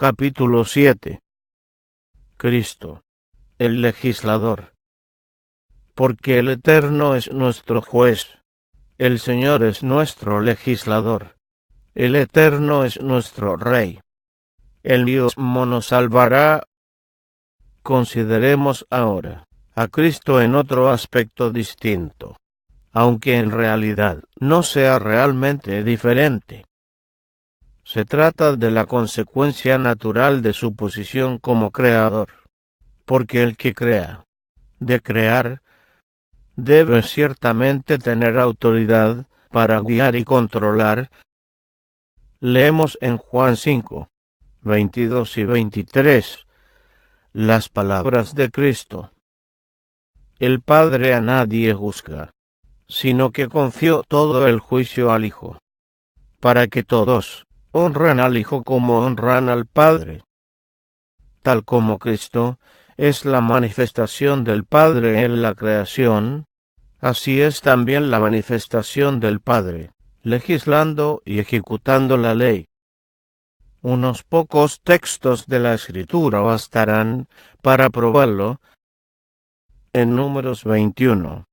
Capítulo 7. Cristo, el legislador. Porque el Eterno es nuestro juez, el Señor es nuestro legislador, el Eterno es nuestro Rey. El mismo nos salvará. Consideremos ahora a Cristo en otro aspecto distinto, aunque en realidad no sea realmente diferente. Se trata de la consecuencia natural de su posición como creador, porque el que crea, de crear, debe ciertamente tener autoridad para guiar y controlar. Leemos en Juan 5, 22 y 23, las palabras de Cristo. El Padre a nadie juzga, sino que confió todo el juicio al Hijo, para que todos honren al Hijo como honran al Padre. Tal como Cristo es la manifestación del Padre en la creación, así es también la manifestación del Padre, legislando y ejecutando la ley. Unos pocos textos de la Escritura bastarán para probarlo. En Números 21,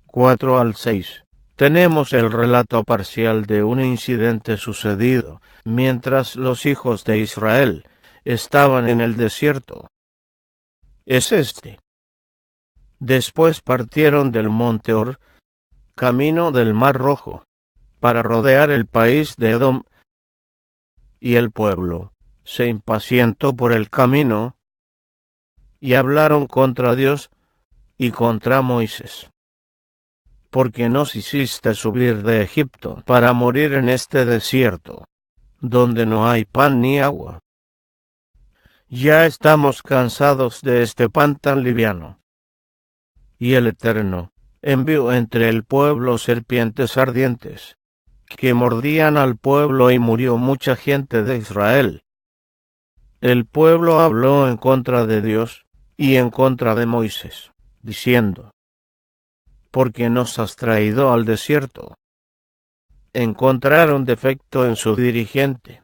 4 al 6, tenemos el relato parcial de un incidente sucedido mientras los hijos de Israel estaban en el desierto. Es este. Después partieron del monte Hor, camino del Mar Rojo, para rodear el país de Edom, y el pueblo se impacientó por el camino, y hablaron contra Dios y contra Moisés. Porque nos hiciste subir de Egipto para morir en este desierto, donde no hay pan ni agua. Ya estamos cansados de este pan tan liviano. Y el Eterno envió entre el pueblo serpientes ardientes, que mordían al pueblo y murió mucha gente de Israel. El pueblo habló en contra de Dios y en contra de Moisés, diciendo: ¿por qué nos has traído al desierto? Encontraron defecto en su dirigente.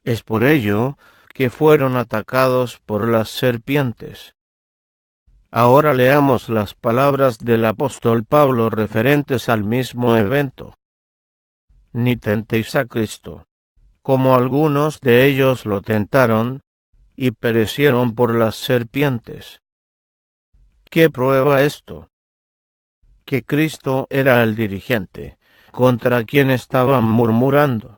Es por ello que fueron atacados por las serpientes. Ahora leamos las palabras del apóstol Pablo referentes al mismo evento. Ni tentéis a Cristo, como algunos de ellos lo tentaron, y perecieron por las serpientes. ¿Qué prueba esto? Que Cristo era el dirigente, contra quien estaban murmurando.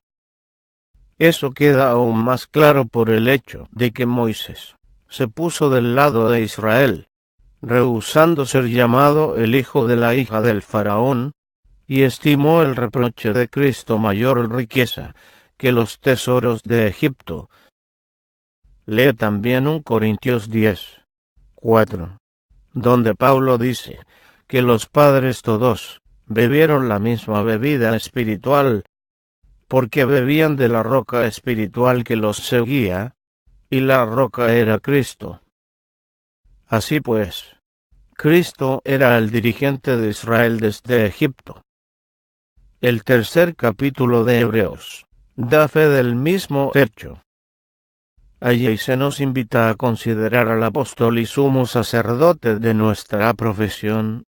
Eso queda aún más claro por el hecho de que Moisés se puso del lado de Israel, rehusando ser llamado el hijo de la hija del faraón, y estimó el reproche de Cristo mayor riqueza que los tesoros de Egipto. Lee también 1 Corintios 10, 4, donde Pablo dice que los padres todos bebieron la misma bebida espiritual, porque bebían de la roca espiritual que los seguía, y la roca era Cristo. Así pues, Cristo era el dirigente de Israel desde Egipto. El tercer capítulo de Hebreos da fe del mismo hecho. Allí se nos invita a considerar al apóstol y sumo sacerdote de nuestra profesión,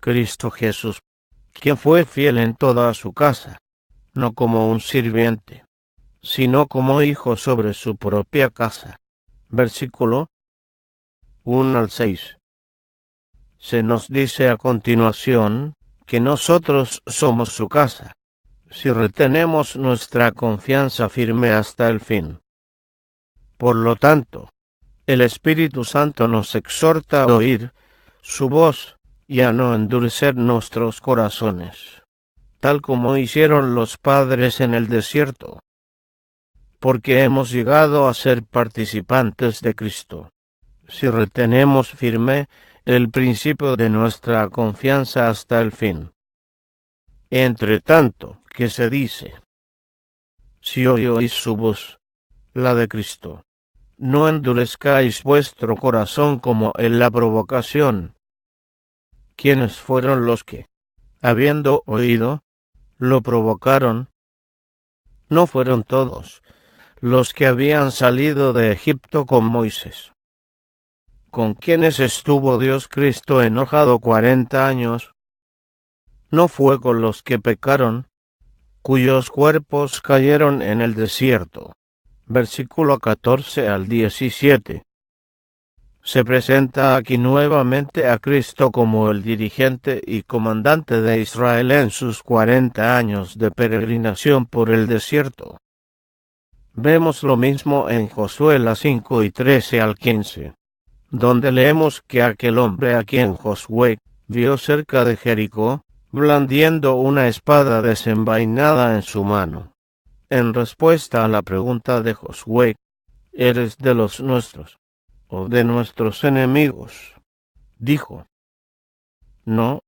Cristo Jesús, quien fue fiel en toda su casa, no como un sirviente, sino como hijo sobre su propia casa. Versículo 1 al 6. Se nos dice a continuación que nosotros somos su casa, si retenemos nuestra confianza firme hasta el fin. Por lo tanto, el Espíritu Santo nos exhorta a oír su voz y a no endurecer nuestros corazones, tal como hicieron los padres en el desierto, porque hemos llegado a ser participantes de Cristo, si retenemos firme el principio de nuestra confianza hasta el fin. Entre tanto, que se dice: si oís su voz, la de Cristo, no endurezcáis vuestro corazón como en la provocación. ¿Quiénes fueron los que, habiendo oído, lo provocaron? No fueron todos los que habían salido de Egipto con Moisés, con quienes estuvo Dios Cristo enojado 40 años, no fue con los que pecaron, cuyos cuerpos cayeron en el desierto. Versículo 14 al 17. Se presenta aquí nuevamente a Cristo como el dirigente y comandante de Israel en sus 40 años de peregrinación por el desierto. Vemos lo mismo en Josué 5 y 13 al 15, donde leemos que aquel hombre a quien Josué vio cerca de Jericó, blandiendo una espada desenvainada en su mano. En respuesta a la pregunta de Josué, ¿eres de los nuestros o de nuestros enemigos?, dijo, no,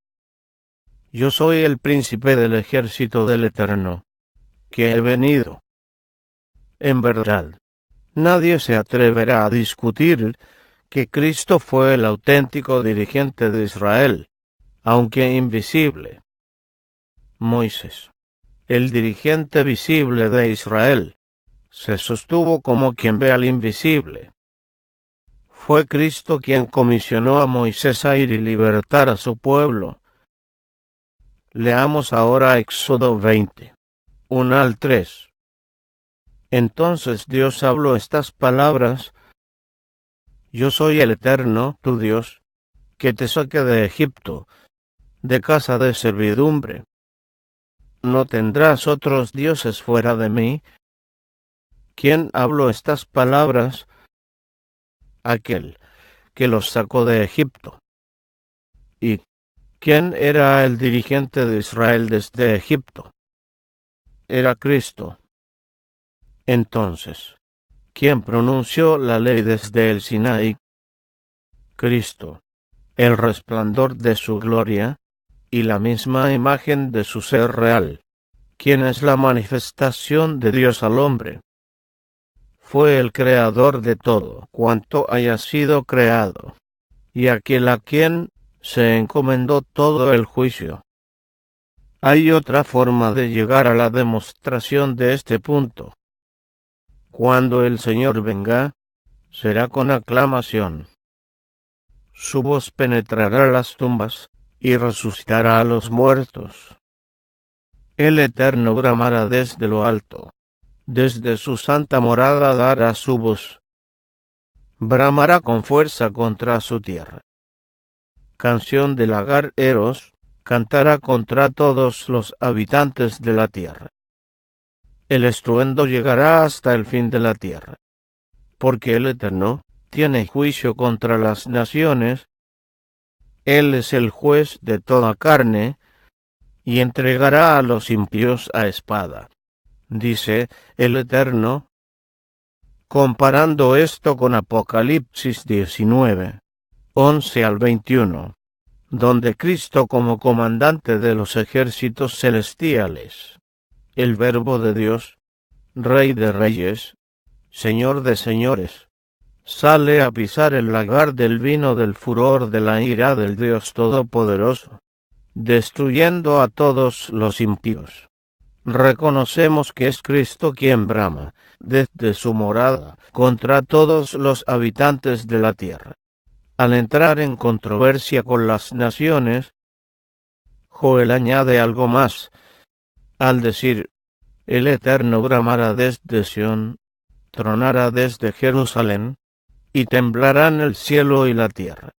yo soy el príncipe del ejército del Eterno, que he venido. En verdad, nadie se atreverá a discutir que Cristo fue el auténtico dirigente de Israel, aunque invisible. Moisés, el dirigente visible de Israel, se sostuvo como quien ve al invisible. Fue Cristo quien comisionó a Moisés a ir y libertar a su pueblo. Leamos ahora Éxodo 20, 1 al 3. Entonces Dios habló estas palabras: Yo soy el Eterno, tu Dios, que te saqué de Egipto, de casa de servidumbre. No tendrás otros dioses fuera de mí. ¿Quién habló estas palabras? Aquel que los sacó de Egipto. ¿Y quién era el dirigente de Israel desde Egipto? Era Cristo. Entonces, ¿quién pronunció la ley desde el Sinaí? Cristo, el resplandor de su gloria, y la misma imagen de su ser real, quien es la manifestación de Dios al hombre. Fue el creador de todo cuanto haya sido creado, y aquel a quien se encomendó todo el juicio. Hay otra forma de llegar a la demostración de este punto. Cuando el Señor venga, será con aclamación. Su voz penetrará las tumbas, y resucitará a los muertos. El Eterno bramará desde lo alto, desde su santa morada dará su voz. Bramará con fuerza contra su tierra. Canción del Agar Eros, cantará contra todos los habitantes de la tierra. El estruendo llegará hasta el fin de la tierra, porque el Eterno tiene juicio contra las naciones. Él es el juez de toda carne, y entregará a los impíos a espada, dice el Eterno, comparando esto con Apocalipsis 19, 11 al 21, donde Cristo como comandante de los ejércitos celestiales, el Verbo de Dios, Rey de reyes, Señor de señores, sale a pisar el lagar del vino del furor de la ira del Dios Todopoderoso, destruyendo a todos los impíos. Reconocemos que es Cristo quien brama, desde su morada, contra todos los habitantes de la tierra. Al entrar en controversia con las naciones, Joel añade algo más, al decir, el Eterno bramará desde Sión, tronará desde Jerusalén, y temblarán el cielo y la tierra.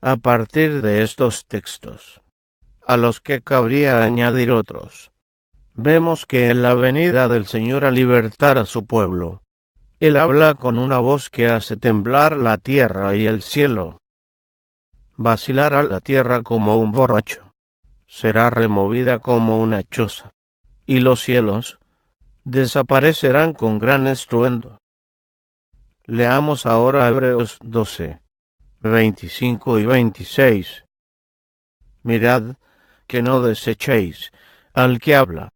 A partir de estos textos, a los que cabría añadir otros, vemos que en la venida del Señor a libertar a su pueblo, Él habla con una voz que hace temblar la tierra y el cielo. Vacilará la tierra como un borracho, será removida como una choza, y los cielos desaparecerán con gran estruendo. Leamos ahora Hebreos 12, 25 y 26. Mirad que no desechéis al que habla,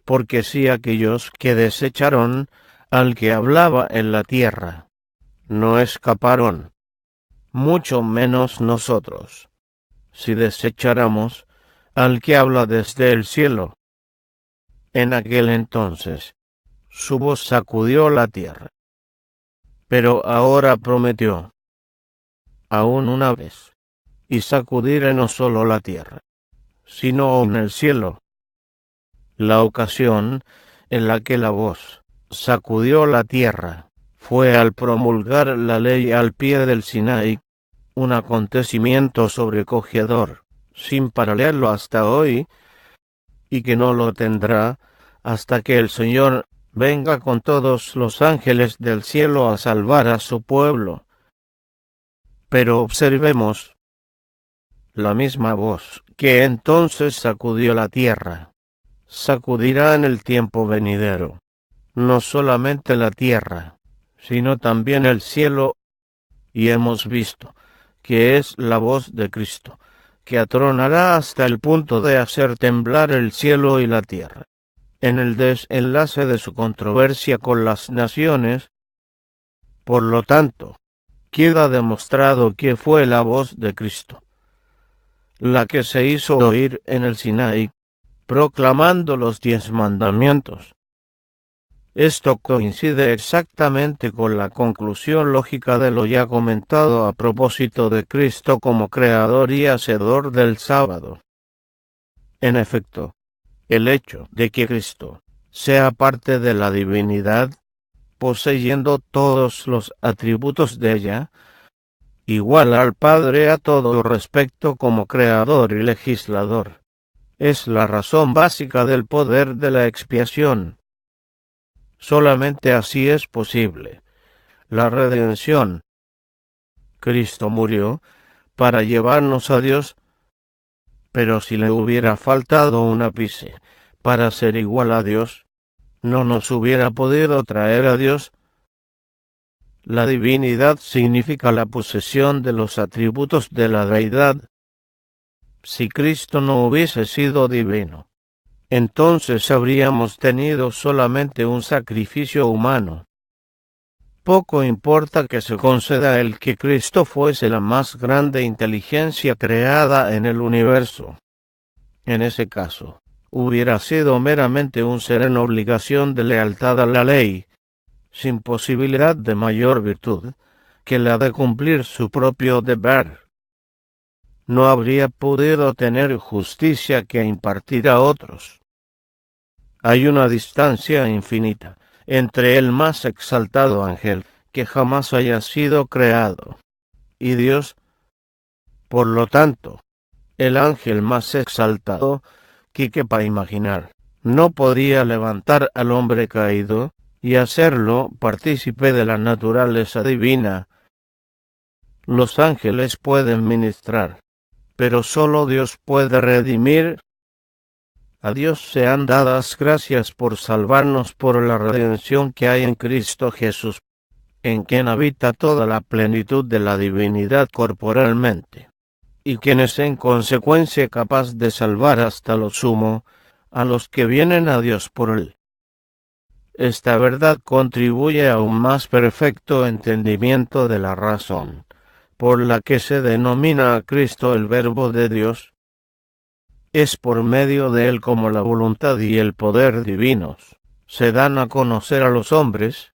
porque si aquellos que desecharon al que hablaba en la tierra no escaparon, mucho menos nosotros, si desecháramos al que habla desde el cielo. En aquel entonces, su voz sacudió la tierra. Pero ahora prometió, aún una vez, y sacudiré no solo la tierra, sino en el cielo. La ocasión en la que la voz sacudió la tierra fue al promulgar la ley al pie del Sinaí, un acontecimiento sobrecogedor, sin paralelo hasta hoy, y que no lo tendrá hasta que el Señor venga con todos los ángeles del cielo a salvar a su pueblo. Pero observemos, la misma voz que entonces sacudió la tierra, sacudirá en el tiempo venidero, no solamente la tierra, sino también el cielo, y hemos visto que es la voz de Cristo, que atronará hasta el punto de hacer temblar el cielo y la tierra. En el desenlace de su controversia con las naciones, por lo tanto, queda demostrado que fue la voz de Cristo la que se hizo oír en el Sinaí, proclamando los 10 mandamientos. Esto coincide exactamente con la conclusión lógica de lo ya comentado a propósito de Cristo como creador y hacedor del sábado. En efecto, el hecho de que Cristo sea parte de la divinidad, poseyendo todos los atributos de ella, igual al Padre a todo respecto como creador y legislador, es la razón básica del poder de la expiación. Solamente así es posible la redención. Cristo murió para llevarnos a Dios, pero si le hubiera faltado un ápice para ser igual a Dios, no nos hubiera podido traer a Dios. La divinidad significa la posesión de los atributos de la deidad. Si Cristo no hubiese sido divino, entonces habríamos tenido solamente un sacrificio humano. Poco importa que se conceda el que Cristo fuese la más grande inteligencia creada en el universo. En ese caso, hubiera sido meramente un ser en obligación de lealtad a la ley, sin posibilidad de mayor virtud que la de cumplir su propio deber. No habría podido tener justicia que impartir a otros. Hay una distancia infinita entre el más exaltado ángel que jamás haya sido creado y Dios. Por lo tanto, el ángel más exaltado que quepa imaginar no podría levantar al hombre caído y hacerlo partícipe de la naturaleza divina. Los ángeles pueden ministrar, pero solo Dios puede redimir. A Dios sean dadas gracias por salvarnos por la redención que hay en Cristo Jesús, en quien habita toda la plenitud de la divinidad corporalmente, y quien es en consecuencia capaz de salvar hasta lo sumo a los que vienen a Dios por él. Esta verdad contribuye a un más perfecto entendimiento de la razón, por la que se denomina a Cristo el Verbo de Dios. Es por medio de él como la voluntad y el poder divinos se dan a conocer a los hombres.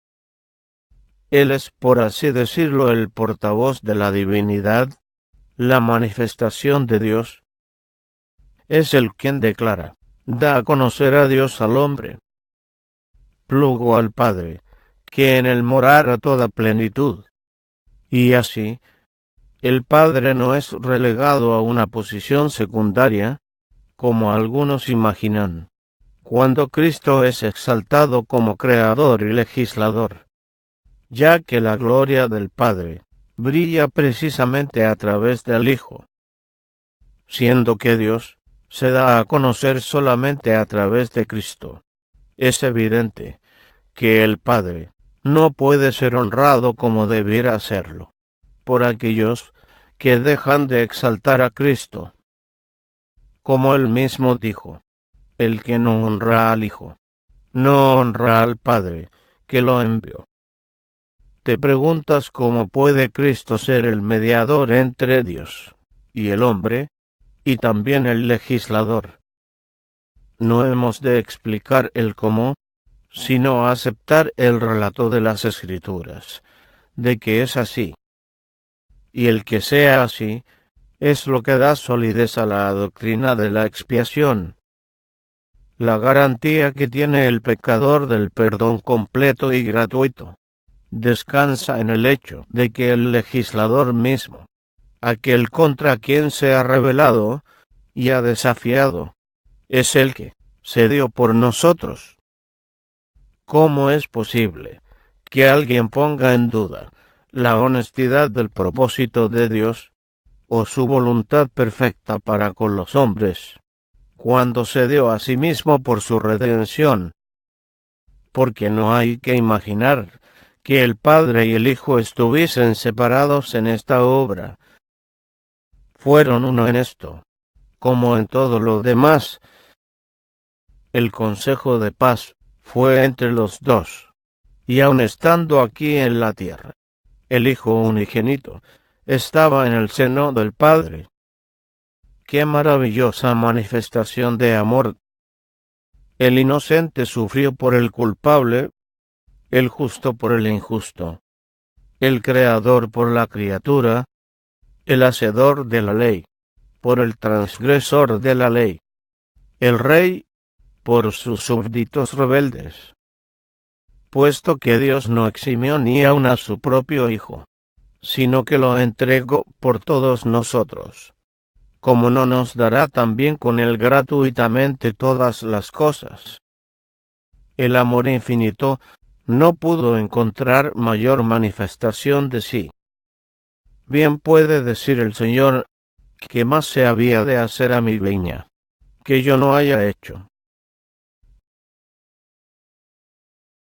Él es, por así decirlo, el portavoz de la divinidad, la manifestación de Dios. Es el quien declara, da a conocer a Dios al hombre. Plugo al Padre, que en él morara toda plenitud. Y así, el Padre no es relegado a una posición secundaria, como algunos imaginan, cuando Cristo es exaltado como creador y legislador, ya que la gloria del Padre brilla precisamente a través del Hijo, siendo que Dios se da a conocer solamente a través de Cristo. Es evidente que el Padre no puede ser honrado como debiera serlo por aquellos que dejan de exaltar a Cristo. Como él mismo dijo, el que no honra al Hijo, no honra al Padre que lo envió. Te preguntas cómo puede Cristo ser el mediador entre Dios y el hombre, y también el legislador. No hemos de explicar el cómo, sino aceptar el relato de las Escrituras, de que es así. Y el que sea así, es lo que da solidez a la doctrina de la expiación. La garantía que tiene el pecador del perdón completo y gratuito descansa en el hecho de que el legislador mismo, aquel contra quien se ha rebelado y ha desafiado, es el que se dio por nosotros. ¿Cómo es posible que alguien ponga en duda la honestidad del propósito de Dios o su voluntad perfecta para con los hombres, cuando se dio a sí mismo por su redención? Porque no hay que imaginar que el Padre y el Hijo estuviesen separados en esta obra. Fueron uno en esto, como en todo lo demás. El consejo de paz fue entre los dos, y aun estando aquí en la tierra, el Hijo unigénito estaba en el seno del Padre. ¡Qué maravillosa manifestación de amor! El inocente sufrió por el culpable, el justo por el injusto, el creador por la criatura, el hacedor de la ley por el transgresor de la ley, el rey por sus súbditos rebeldes. Puesto que Dios no eximió ni aun a su propio Hijo, sino que lo entregó por todos nosotros, ¿cómo no nos dará también con él gratuitamente todas las cosas? El amor infinito no pudo encontrar mayor manifestación de sí. Bien puede decir el Señor: ¿qué más se había de hacer a mi viña que yo no haya hecho?